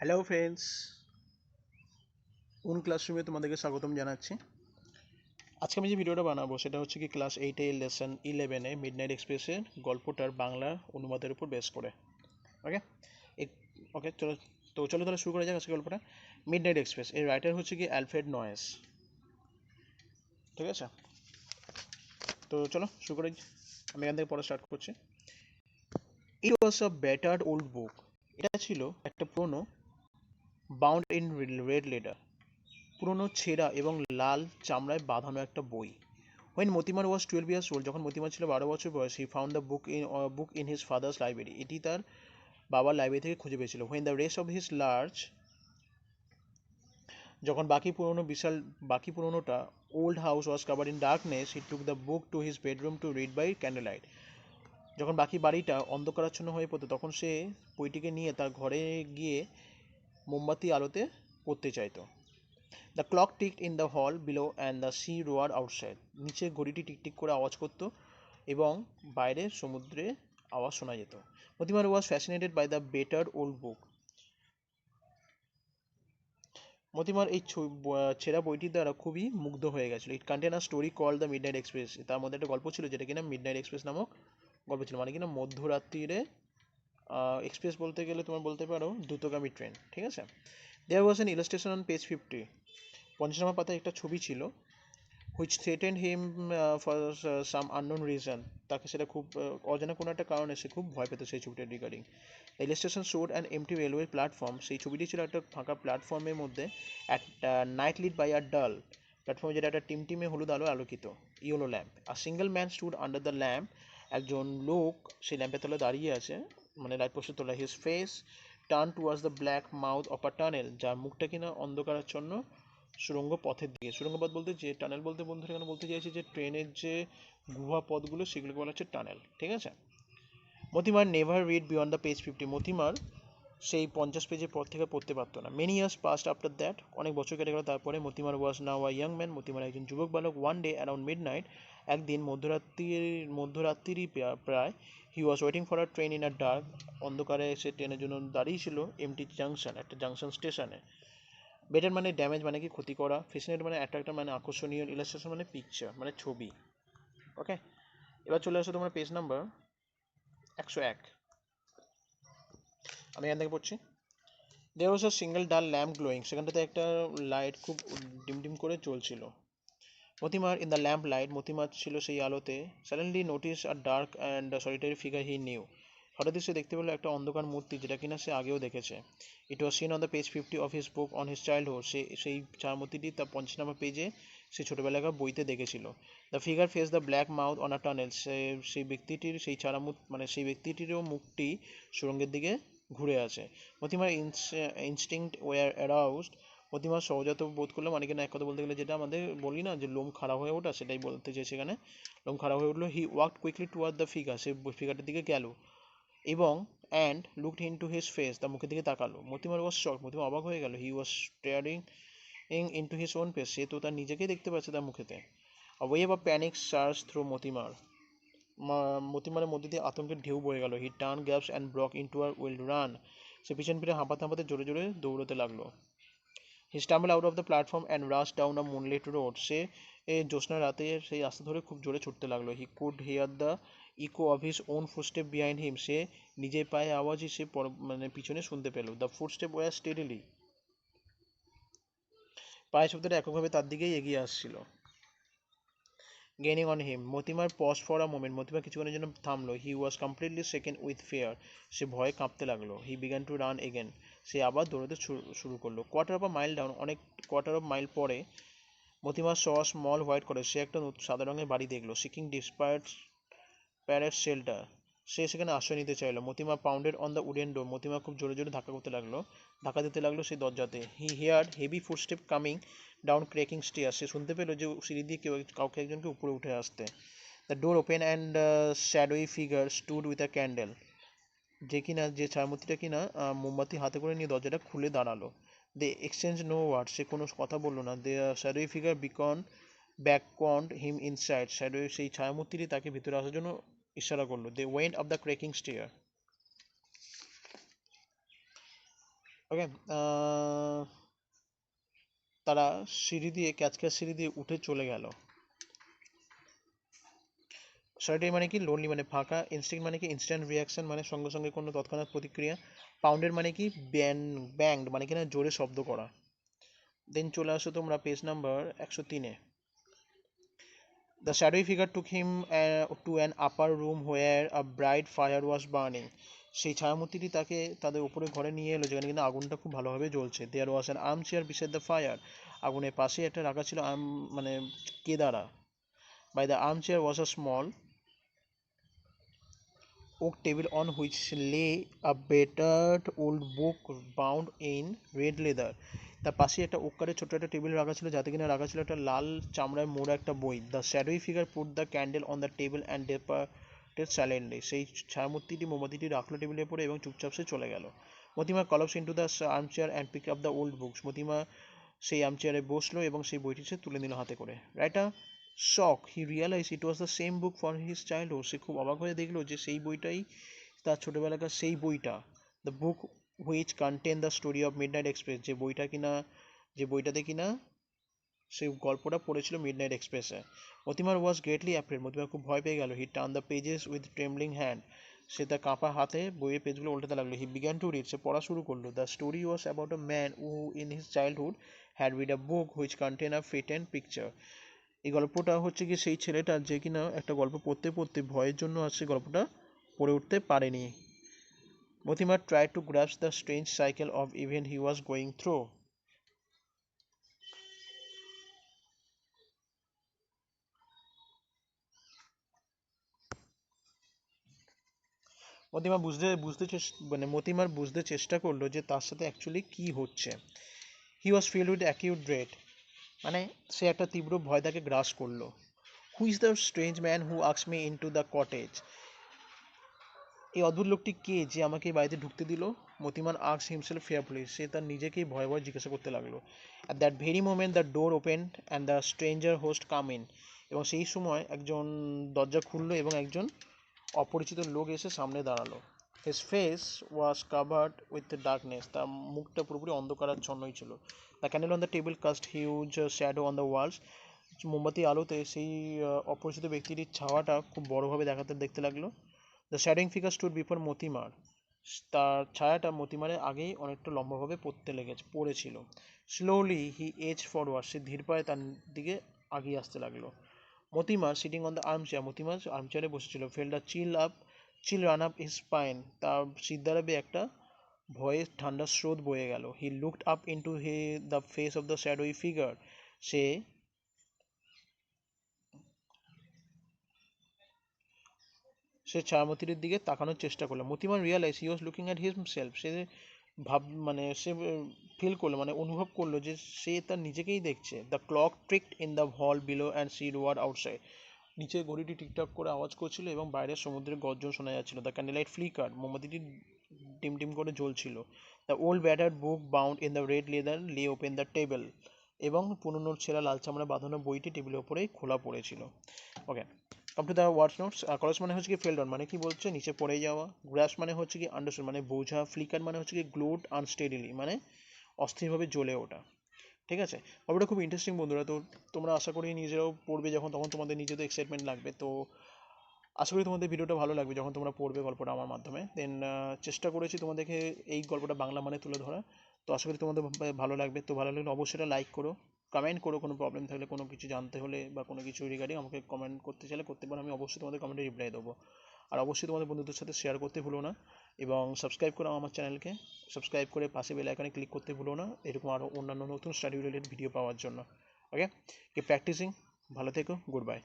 Hello friends, কোন ক্লাসরুমে তোমাদেরকে স্বাগতম জানাচ্ছি। আজকে আমি যে ভিডিওটা বানাবো সেটা হচ্ছে কি ক্লাস 8 এর লেসন 11-এ মিডনাইট এক্সপ্রেসের গল্পটার বাংলা অনুবাদের উপর বেস করে। ওকে ওকে চলো তাহলে শুরু করা যাক আজকে গল্পটা। মিডনাইট এক্সপ্রেস এর রাইটার হচ্ছে কি অ্যালফ্রেড নয়েস। ঠিক আছে, তো চলো শুরু করি। আমি এখান থেকে পড়া স্টার্ট করছি। ইট ওয়াজ আ ব্যাটার্ড ওল্ড বুক। এটা ছিল একটা পুরনো বাউন্ড ইন রেড লেদার, পুরনো ছেঁড়া এবং লাল চামড়ায় বাঁধানো একটা বই। When Motimer was 12 years old, যখন মতিমার ছিল 12 বছর বয়স, he found the book in his father's library. এটি তার বাবার লাইব্রেরি থেকে খুঁজে পেয়েছিল। When the rest of his large, যখন বাকি পুরনোটা old house was covered in darkness, he took the book to his bedroom to read by candlelight. যখন বাকি বাড়িটা অন্ধকারাচ্ছন্ন হয়ে পড়তো তখন সে বইটিকে নিয়ে তার ঘরে গিয়ে মোমবাতি আলোতে পড়তে চাইতো। The clock ticked in the hall below and the sea roar outside. নিচে ঘড়িটি টিকটিক করে আওয়াজ করতো এবং বাইরে সমুদ্রে আওয়াজ শোনা যেত। Mortimer was fascinated by the battered old book. Mortimer এই ছেঁড়া বইটির দ্বারা খুবই মুগ্ধ হয়ে গেছিল। It contain a story call the midnight express. তার মধ্যে একটা গল্প ছিল যেটা কিনা মিডনাইট এক্সপ্রেস নামক গল্প ছিল, মানে কিনা মধ্যরাত্রিরে এক্সপ্রেস বলতে গেলে তোমার বলতে পারো দ্রুতগামী ট্রেন। ঠিক আছে। There was an illustration on page 50। 50 number পাতায় একটা ছবি ছিল, which threatened him for some unknown reason. তাকে সেটা খুব অজানা কোনো একটা কারণে সে খুব ভয় পেত সেই ছবিটার regarding. The illustration showed an empty railway platform. সেই ছবিটি ছিল একটা ফাঁকা প্ল্যাটফর্মের মধ্যে একটা নাইট লিড বাই আ ডাল প্ল্যাটফর্মে, যেটা একটা টিমটিমে হলুদ আলো আলোকিত, yellow lamp. A single man stood under the lamp. একজন লোক সেই ল্যাম্পের তলে দাঁড়িয়ে আছে, মানে লাইট পোস্টের তলায়। His face turn towards the black mouth of a tunnel, যার মুখটা কিনা অন্ধকারাচ্ছন্ন সুড়ঙ্গ পথের দিকে। সুড়ঙ্গ পথ বলতে যে টানেল বলতে বন্ধুরা এখানে বলতে চাইছে যে ট্রেনের যে গুহা পথগুলো সেগুলোকে বলা হচ্ছে টানেল। ঠিক আছে। Mortimer never read beyond the page 50। Mortimer সেই 50 পেজের পর থেকে পড়তে পারতো না। Many years past after that. অনেক বছর কেটে গেল তারপরে। মতিমার ওয়াজ নাও আ ইয়াং ম্যান। মতিমার একজন যুবক বালক। One day around midnight, একদিন মধ্যরাত্রিরই প্রায়, he was waiting for a train in a dark. অন্ধকারে সে ট্রেনের জন্য দাঁড়িয়ে ছিল এমটি জাংশন, একটা জাংশন স্টেশনে। বেটার মানে ড্যামেজ, মানে কি ক্ষতি করা। ফ্যাসিনেট মানে অ্যাট্রাক্টর, মানে আকর্ষণীয়। ইলাস্ট্রেশন মানে পিকচার, মানে ছবি। ওকে, এবার চলে আসো তোমার পেজ নাম্বার 101। আমি এখান থেকে পড়ছি। দেয়ার ওয়াজ আ সিঙ্গেল ডাল ল্যাম্প গ্লোয়িং। সেখানটাতে একটা লাইট খুব ডিম করে জ্বলছিল। মতিমার ইন দ্য ল্যাম্প লাইট, মতিমার ছিল সেই আলোতে। Suddenly notice a dark and solitary figure he knew. হঠাৎই সে দেখতে পেল একটা অন্ধকার মূর্তি যেটা কিনা সে আগেও দেখেছে। It was seen on the page 50 of his book on his childhood. সেই চার মূর্তিটি তার 50 নম্বর পেজে সে ছোটোবেলাকার বইতে দেখেছিল। The figure face the black mouth on a tunnel. সেই ব্যক্তিটির সেই ব্যক্তিটিরও মুখটি সুড়ঙ্গের দিকে ঘুরে আছে। মতিমার ইনস্টিংক্ট ওয়ার অ্যারাউজড। মতিমার সহজাত বোধ করলো, মানে কিনা এক কথা বলতে গেলে যেটা আমাদের বলি না যে লোম খারাপ হয়ে ওঠা, সেটাই বলতে চাই সেখানে। লোম খারাপ হয়ে উঠলো। He walked quickly toward the figure. সে ফিগারটির দিকে গেল এবং and looked into his face. তার মুখের দিকে তাকালো। মতিমার ওয়াজ শক। মতিমার অবাক হয়ে গেল। He was staring into his own face. সে তো তার নিজেকেই দেখতে পাচ্ছে তার মুখেতে। A wave of panic search through Mortimer. মতিমারের মধ্যে দিয়ে আতঙ্কের ঢেউ বয়ে গেল। He turn gasped and broke into a wild run. সে পিছন ফিরে হাঁপাতে হাঁপাতে জোরে জোরে দৌড়তে লাগলো। He stumble out of the platform and rush down a moonlit road. সে জ্যোৎস্না রাতে সেই রাস্তা ধরে খুব জোরে ছুটতে লাগলো। He could hear the echo of his own footstep behind him. সে নিজের পায়ে আওয়াজই সে মানে পিছনে শুনতে পেল। The footstep were steadily. পায়ের শব্দটা এককভাবে তার দিকেই এগিয়ে আসছিল। Gaining on him. Mortimer pause for a moment. Mortimer কিছুক্ষণের জন্য থামলো। He was completely shaken with fear. সে ভয়ে কাঁপতে লাগলো। He began to run again. সে আবার দৌড়াতে শুরু করলো। কোয়ার্টার অফ মাইল পরে মতিমার স স্মল হোয়াইট কটেজ। সে একটা সাদা রঙের বাড়ি দেখলো। সিকিং ডিসপায়ার্ড প্যারেট শেল্টার। সে সেখানে আশ্রয় নিতে চাইলো। Mortimer pounded on the wooden door. Mortimer খুব জোরে জোরে ধাক্কা দিতে লাগলো সেই দরজাতে। He heard heavy footstep coming down creaking stair. সে শুনতে পেলো যে সিঁড়ি দিয়ে কাউকে একজনকে উপরে উঠে আসতে। The door open and shadowy figure stood with a candle. যে ছায়ামূর্তিটা কিনা মোমবাতি হাতে করে নিয়ে দরজাটা খুলে দাঁড়ালো। They exchange no word. সে কোনো কথা বললো না। The shadowy figure beckoned him inside. Shadowy সেই ছায়ামূর্তিটি তাকে ভিতরে আসার জন্য ইশারা করলো। They went up the creaking stair. Okay, তারা সিঁড়ি দিয়ে ক্যাচক্যাচ সিঁড়ি দিয়ে উঠে চলে গেল। সলিটারি মানে কি? লোনলি মানে ফাঁকা। ইনস্টিংক্ট মানে কি? ইনস্ট্যান্ট রিয়াকশন মানে সঙ্গে সঙ্গে কোনো তৎক্ষণাৎ প্রতিক্রিয়া। পাউন্ডেড মানে কি? ব্যাংড মানে কি না জোরে শব্দ করা। দেন চলে আসো তোমরা পেজ নাম্বার 103-এ। The shadowy figure took him to an upper room where a bright fire was burning. সেই ছায়ামূর্তিটি তাকে তাদের উপরে ঘরে নিয়ে এলো যেখানে কিন্তু আগুনটা খুব ভালোভাবে জ্বলছে। There was an armchair beside the fire. আগুনের পাশে একটা রাখা ছিল মানে কেদারা। By the armchair was a small oak table on which lay a battered old book bound in red leather. তার পাশে একটা ওক কাঠের ছোট্ট একটা টেবিল রাখা ছিল যাতে কিনা রাখা ছিল একটা লাল চামড়ায় মোড়া একটা বই। The shadowy figure put the candle on the table and departed silently. সেই ছায়ামূর্তিটি মোমবাতিটি রাখলো টেবিলের উপরে এবং চুপচাপ সে চলে গেল। Mortimer collapse into the armchair and pick up the old books. Mortimer সেই আর্মচেয়ারে বসলো এবং সেই বইটি সে তুলে নিল হাতে করে। Writer shock, he realise it was the same book for his childhood. সে খুব অবাক হয়ে দেখলো যে সেই বইটাই তার ছোটবেলাকার সেই বইটা। The book which contain the story of midnight express. যে বইটাতে কিনা সেই গল্পটা পড়েছিল মিডনাইট এক্সপ্রেসে। মতিমার ওয়াজ গ্রেটলি অ্যাফ্রেড। মতিমার খুব ভয় পেয়ে গেল। He turn the pages with trembling hand. সে তার কাঁপা হাতে বইয়ের পেজগুলো উল্টাতে লাগলো। He began to read. সে পড়া শুরু করলো। The story was about a man who in his childhood had read a book which contain a frightened picture. এই গল্পটা হচ্ছে কি সেই ছেলেটার যে কিনা একটা গল্প পড়তে পড়তে ভয়ের জন্য আর সেই গল্পটা পড়ে উঠতে পারেনি। Mortimer tried to grasp the strange cycle of event he was going through. মতিমার বুঝতে চেষ্টা করলো যে তার সাথে অ্যাকচুয়ালি কি হচ্ছে। হি ওয়াজ ফিল্ড উইথ অ্যাকিউট ড্রেড মানে সে একটা তীব্র ভয় তাকে গ্রাস করলো। Who is the strange man who asked me into the cottage. এই অদ্ভুত লোকটি কে যে আমাকে এই বাড়িতে ঢুকতে দিল? মতিমান আস্কড হিমসেলফ ফিয়ারফুলি। সে তার নিজেকেই ভয়ে ভয়ে জিজ্ঞাসা করতে লাগলো। At that very moment the door opened and the stranger host come in. এবং সেই সময় একজন দরজা খুললো এবং একজন অপরিচিত লোক এসে সামনে দাঁড়ালো। His face was covered with the darkness. তার মুখটা পুরোপুরি অন্ধকারাচ্ছন্নই ছিল। The candle on the table cast huge shadow on the walls. মোমবাতি আলোতে সেই অপরিচিত ব্যক্তিটির ছাওয়াটা খুব বড়োভাবে দেখতে লাগলো। The shadowing figure stood before Mortimer. তার ছায়াটা মতিমারের আগেই অনেকটা লম্বাভাবে পড়েছিল। Slowly he edge forward. সে ধীর পায়ে তার দিকে আগিয়ে আসতে লাগলো। Mortimer sitting on the armchair. Mortimer আর্মচেয়ারে বসেছিল। Felt a chill run up his spine. তার সিদ্ধারাবে একটা ভয়ের ঠান্ডা স্রোত বয়ে গেল। He looked up into the face of the shadowy figure. সে সে ছায়ামূর্তিটির দিকে তাকানোর চেষ্টা করলো। মতিমান realise he was looking at himself. সে সে ফিল করলো মানে অনুভব করলো যে সে তার নিজেকেই দেখছে। The clock ticked in the hall below and sea roared outside. নিচে ঘড়িটি ঠিকঠাক করে আওয়াজ করছিল এবং বাইরে সমুদ্রের গর্জন শোনা যাচ্ছিল। The candlelight flicker. মোমবাতিটি টিম টিম করে জ্বলছিল। The old battered book bound in the red leather lay open the table. এবং পুরনো ছেঁড়া লাল চামড়া বাঁধানো বইটি টেবিলের ওপরেই খোলা পড়েছিল। Okay, come to the words notes. Calls মানে হচ্ছে কি ফেল্ড অন মানে কি বলছে নিচে পড়ে যাওয়া। গ্রাস মানে হচ্ছে কি আন্ডারস্ট্যান্ড মানে বোঝা। ফ্লিকার মানে হচ্ছে কি গ্লোড আনস্টেডিলি মানে অস্থিরভাবে জ্বলে ওঠা। ঠিক আছে, গল্পটা খুব ইন্টারেস্টিং বন্ধুরা। তো তোমরা আশা করি নিজেরাও পড়বে যখন তখন তোমাদের নিজেদের এক্সাইটমেন্ট লাগবে। তো আশা করি তোমাদের ভিডিওটা ভালো লাগবে যখন তোমরা পড়বে গল্পটা আমার মাধ্যমে। দেন চেষ্টা করেছি তোমাদেরকে এই গল্পটা বাংলা মানে তুলে ধরা। তো আশা করি তোমাদের ভালো লাগবে। তো ভালো লাগলে অবশ্যই এটা লাইক করো, কমেন্ট করো। কোনো প্রবলেম থাকলে, কোনো কিছু জানতে হলে বা কোনো কিছু রিগার্ডিং আমাকে কমেন্ট করতে চাইলে করতে পারো। আমি অবশ্যই তোমাদের কমেন্টে রিপ্লাই দেবো। আর অবশ্যই তোমাদের বন্ধুদের সাথে শেয়ার করতে ভুলো না এবং সাবস্ক্রাইব করো আমার চ্যানেলকে। সাবস্ক্রাইব করে পাশে বেল আইকনে ক্লিক করতে ভুলো না এরকম আরও অন্যান্য নতুন স্টাডি রিলেটেড ভিডিও পাওয়ার জন্য। ওকে, কি প্র্যাকটিসিং। ভালো থেকো, গুড বাই।